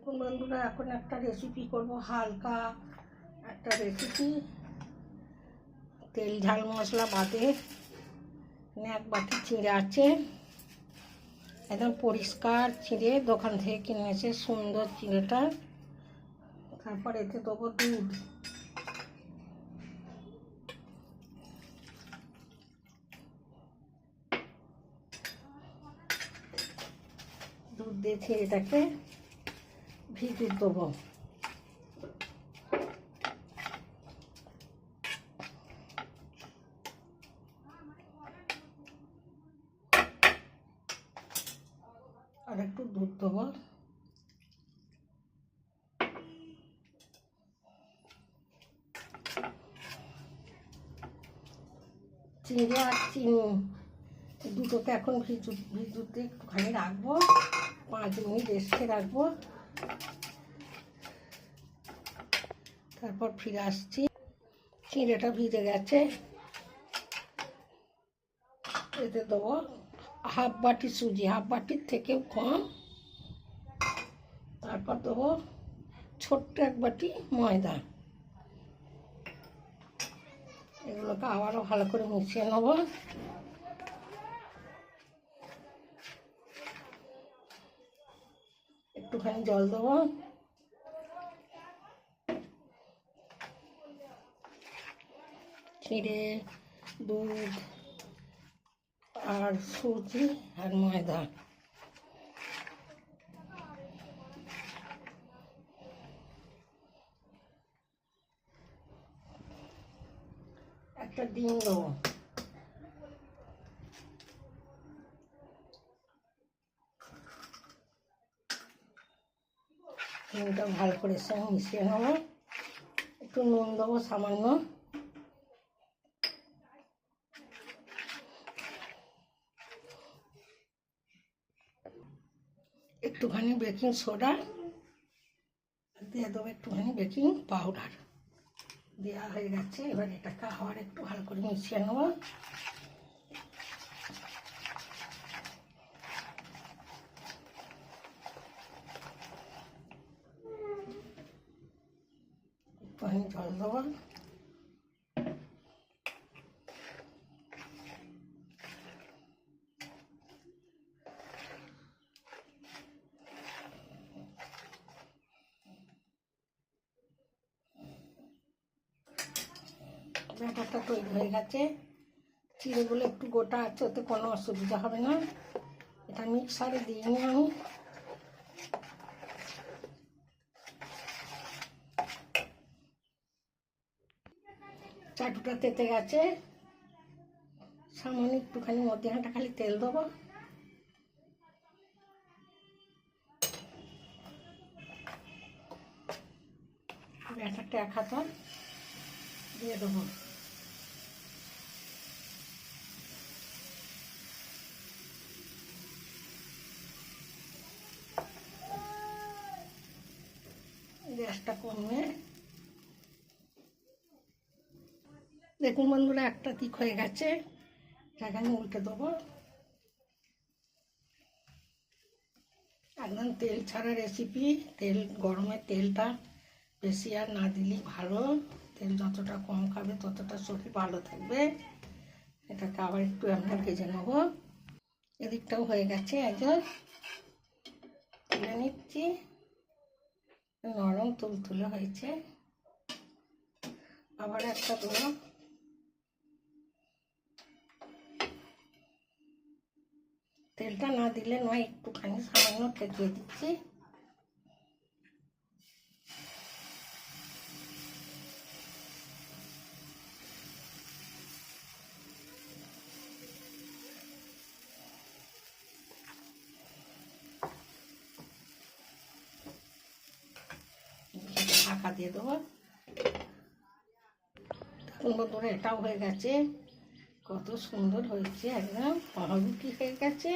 দেখুন বন্ধুরা, এখন একটা রেসিপি করব, হালকা একটা রেসিপি। তেল ঝাল মশলা বাদে এক বাটি চিঁড়ে আছে, একদম পরিষ্কার চিঁড়ে, দোকান থেকে কিনে এসে সুন্দর চিঁড়েটা। তারপর এতে দেবো দুধ, দুধ দিয়ে চিঁড়েটাকে ভিজিয়ে দেবো। আর একটু দুধ দেবো। চিনি আর চিনি দুটোকে এখন ভিজুতে একটুখানি রাখবো, 5 মিনিট রেস্টে রাখবো। তারপর ফিরে আসছি। চিঁড়েটা ভিজে গেছে, এতে দেবো হাফ বাটি সুজি, হাফ বাটির থেকেও কম। তারপর দেবো ছোট্ট এক বাটি ময়দা। এগুলোকে আবারও ভালো করে মিশিয়ে নেব। একটুখানি জল দেবো। চিঁড়ে, দুধ আর সুজি আর ময়দা, একটা ডিম দেবো। ডিমটা ভালো করে সঙ্গে মিশিয়ে নেব। একটু নুন দেবো সামান্য, একটুখানি বেকিং সোডা দিয়ে দেবো, একটুখানি বেকিং পাউডার দেওয়া হয়ে গেছে। এবার এটাকে আবার একটু ভালো করে মিশিয়ে নেব। একটুখানি জল দেবো। ব্যাটারটা তৈরি হয়ে গেছে। চিড়েগুলো একটু গোটা আছে, ওতে কোনো অসুবিধা হবে না। এটা মিক্সারে দিয়ে নিই আমি। চাটুটা তেতে গেছে, সামান্য একটুখানি মধ্যখানটা খালি তেল দেবো। ব্যাটারটা 1 হাতা দিয়ে দেবো। গ্যাসটা কমিয়ে দেখুন বন্ধুরা, একটা দিক হয়ে গেছে, এটাকে আমি উল্টে দেবো। একদম তেল ছাড়া রেসিপি। তেল গরমের তেলটা বেশি আর না দিলেই ভালো। তেল যতটা কম খাবে ততটা শরীর ভালো থাকবে। এটাকে আবার একটু আমরা ভেজে নেব। এদিকটাও হয়ে গেছে, একদম তুলে নিচ্ছি। নরম তুলতুলে হয়েছে। আবার একটা দেবো। তেলটা না দিলে নয়, একটুখানি সামান্য ঠেকিয়ে দিচ্ছি। ঢাকা দিয়ে দেবো। দেখুন বন্ধুরা, এটাও হয়ে গেছে। কত সুন্দর হয়েছে, একদম পাউরুটি হয়ে গেছে।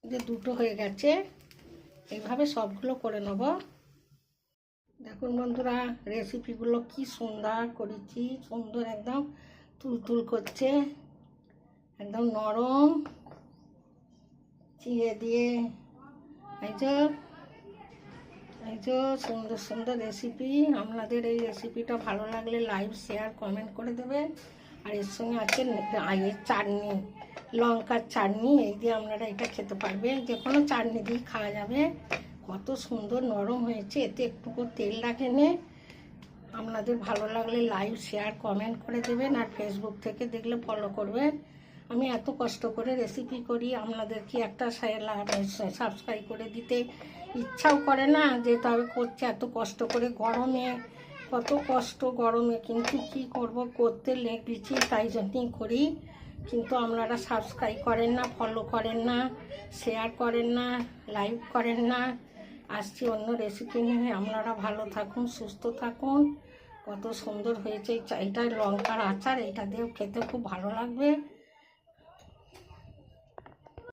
যে দুটো হয়ে গেছে, এইভাবে সবগুলো করে নেব। দেখুন বন্ধুরা, রেসিপিগুলো কি সুন্দর করেছি, সুন্দর একদম তুলতুল করছে, একদম নরম। চিড়ে দিয়ে এই যে সুন্দর সুন্দর রেসিপি। আপনাদের এই রেসিপিটা ভালো লাগলে লাইক শেয়ার কমেন্ট করে দেবেন। আর এর সঙ্গে আছে এর চাটনি, লঙ্কার চাটনি, এই দিয়ে আপনারা এটা খেতে পারবেন। যে কোনো চাটনি দিয়ে খাওয়া যাবে। কত সুন্দর নরম হয়েছে, এতে একটুকু তেল লাগেনি। আপনাদের ভালো লাগলে লাইক শেয়ার কমেন্ট করে দেবেন। আর ফেসবুক থেকে দেখলে ফলো করবেন। আমি এত কষ্ট করে রেসিপি করি, আপনাদের কি একটা সাবস্ক্রাইব করে দিতে ইচ্ছাও করে না, যে তবে করছে এত কষ্ট করে, গরমে কত কষ্ট গরমে, কিন্তু কি করব, করতে লেগেছি তাই জন্যই করি। কিন্তু আপনারা সাবস্ক্রাইব করেন না, ফলো করেন না, শেয়ার করেন না, লাইক করেন না। আসছি অন্য রেসিপি নিয়ে। আপনারা ভালো থাকুন, সুস্থ থাকুন। কত সুন্দর হয়েছে। এইটা লঙ্কার আচার, এইটা দিয়েও খেতে খুব ভালো লাগবে।